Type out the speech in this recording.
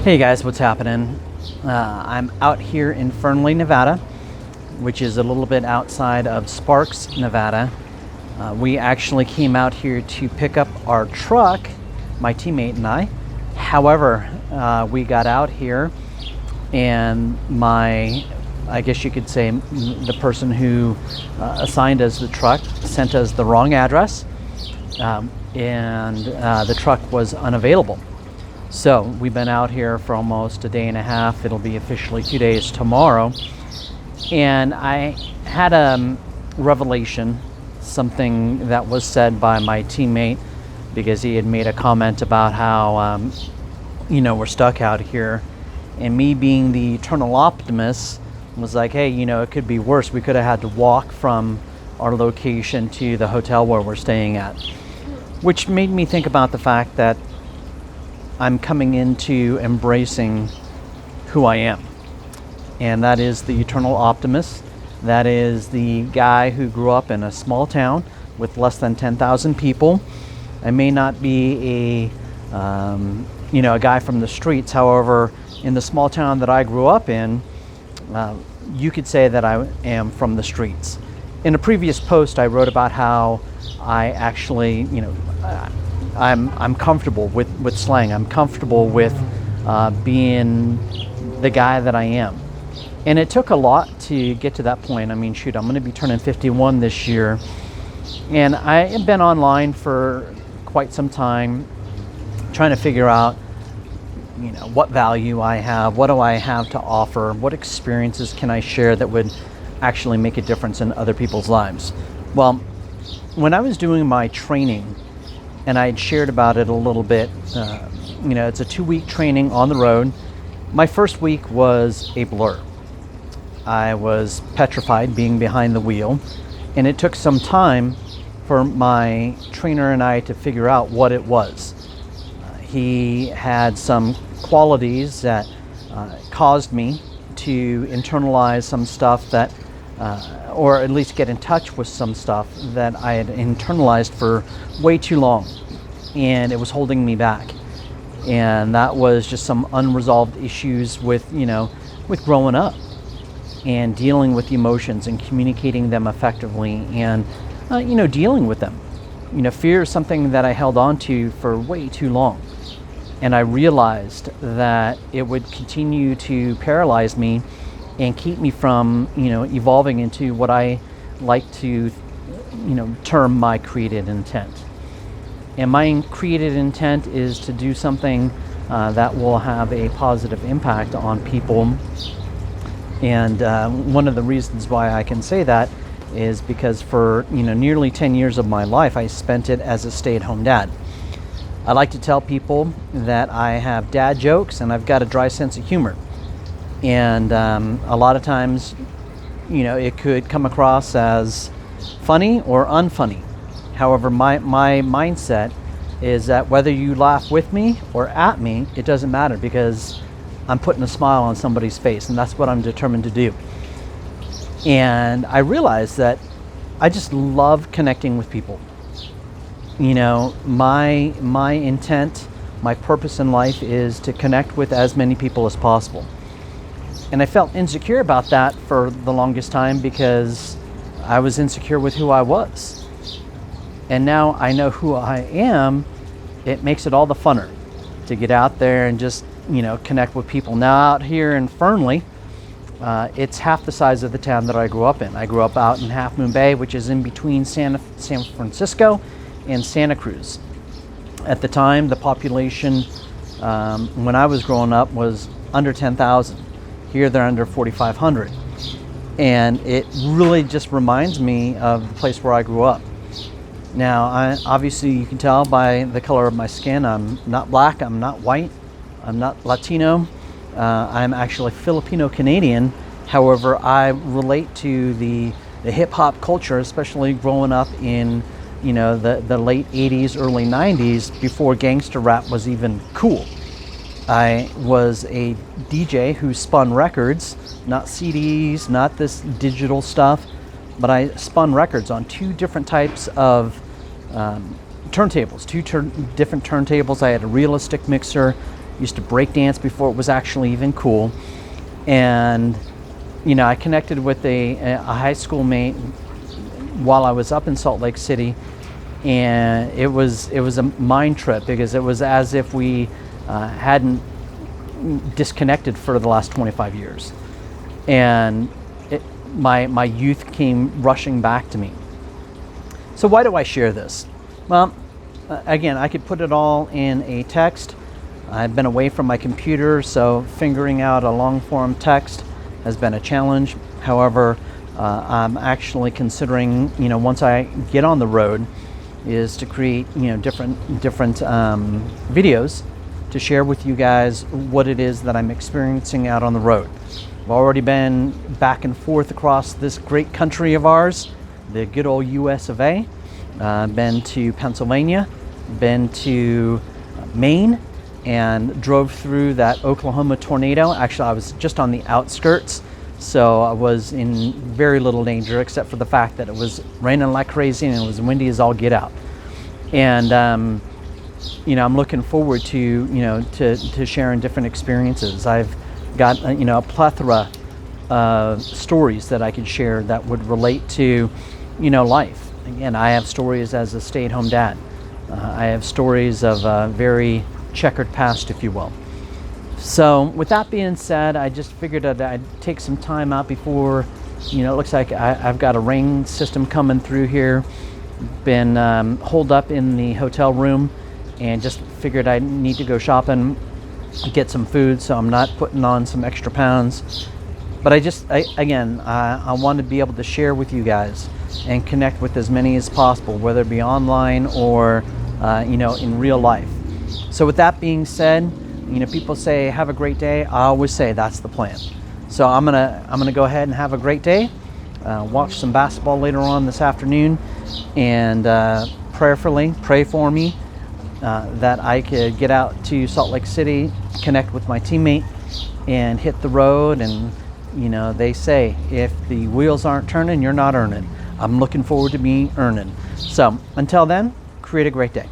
Hey guys, what's happening? I'm out here in Fernley, Nevada, which is a little bit outside of Sparks, Nevada. We actually came out here to pick up our truck, my teammate and I. However, we got out here and I guess you could say the person who assigned us the truck sent us the wrong address, and the truck was unavailable. So we've been out here for almost a day and a half. It'll be officially 2 days tomorrow. And I had a revelation, something that was said by my teammate, because he had made a comment about how, we're stuck out here. And me being the eternal optimist was like, hey, it could be worse. We could have had to walk from our location to the hotel where we're staying at. Which made me think about the fact that I'm coming into embracing who I am. And that is the eternal optimist. That is the guy who grew up in a small town with less than 10,000 people. I may not be a guy from the streets. However, in the small town that I grew up in, you could say that I am from the streets. In a previous post, I wrote about how I actually, I'm comfortable with slang. I'm comfortable with being the guy that I am. And it took a lot to get to that point. I mean, shoot, I'm going to be turning 51 this year. And I have been online for quite some time trying to figure out, what value I have, what do I have to offer, what experiences can I share that would actually make a difference in other people's lives. Well, when I was doing my training, and I had shared about it a little bit. It's a 2-week training on the road. My first week was a blur. I was petrified being behind the wheel, and it took some time for my trainer and I to figure out what it was. He had some qualities that caused me to internalize some stuff that, or at least get in touch with some stuff that I had internalized for way too long, and it was holding me back. And that was just some unresolved issues with growing up and dealing with emotions and communicating them effectively and dealing with them. Fear is something that I held on to for way too long, and I realized that it would continue to paralyze me and keep me from evolving into what I like to term my created intent. And my created intent is to do something that will have a positive impact on people. And one of the reasons why I can say that is because for nearly 10 years of my life, I spent it as a stay-at-home dad. I like to tell people that I have dad jokes and I've got a dry sense of humor. And a lot of times, it could come across as funny or unfunny. However, my mindset is that whether you laugh with me or at me, it doesn't matter, because I'm putting a smile on somebody's face, and that's what I'm determined to do. And I realized that I just love connecting with people. My intent, my purpose in life is to connect with as many people as possible. And I felt insecure about that for the longest time because I was insecure with who I was. And now I know who I am. It makes it all the funner to get out there and just, connect with people. Now out here in Fernley, it's half the size of the town that I grew up in. I grew up out in Half Moon Bay, which is in between San Francisco and Santa Cruz. At the time, the population, when I was growing up, was under 10,000. Here they're under 4,500. And it really just reminds me of the place where I grew up. Now, obviously you can tell by the color of my skin, I'm not black, I'm not white, I'm not Latino, I'm actually Filipino-Canadian. However, I relate to the hip-hop culture, especially growing up in the late 80s, early 90s, before gangster rap was even cool. I was a DJ who spun records, not CDs, not this digital stuff, but I spun records on 2 different types of turntables, different turntables. I had a realistic mixer Used to break dance before it was actually even cool. And I connected with a high school mate while I was up in Salt Lake City, and it was a mind trip, because it was as if we hadn't disconnected for the last 25 years, and my youth came rushing back to me. So why do I share this? Well, again, I could put it all in a text. I've been away from my computer, so figuring out a long form text has been a challenge. However, I'm actually considering, once I get on the road, is to create, different videos to share with you guys what it is that I'm experiencing out on the road. I've already been back and forth across this great country of ours, the good old US of A. Been to Pennsylvania, been to Maine, and drove through that Oklahoma tornado. Actually, I was just on the outskirts, so I was in very little danger, except for the fact that it was raining like crazy and it was windy as all get out. And I'm looking forward to sharing different experiences. I've got a plethora of stories that I could share that would relate to life. Again, I have stories as a stay-at-home dad. I have stories of a very checkered past, if you will. So with that being said, I just figured that I'd take some time out before, it looks like I've got a rain system coming through here. Been holed up in the hotel room, and just figured I need to go shopping, get some food, so I'm not putting on some extra pounds. But I want to be able to share with you guys and connect with as many as possible, whether it be online or in real life. So with that being said, people say have a great day. I always say that's the plan. So I'm gonna go ahead and have a great day. Watch some basketball later on this afternoon, and prayerfully pray for me that I could get out to Salt Lake City, connect with my teammate, and hit the road. And they say if the wheels aren't turning, you're not earning. I'm looking forward to me earning. So until then, create a great day.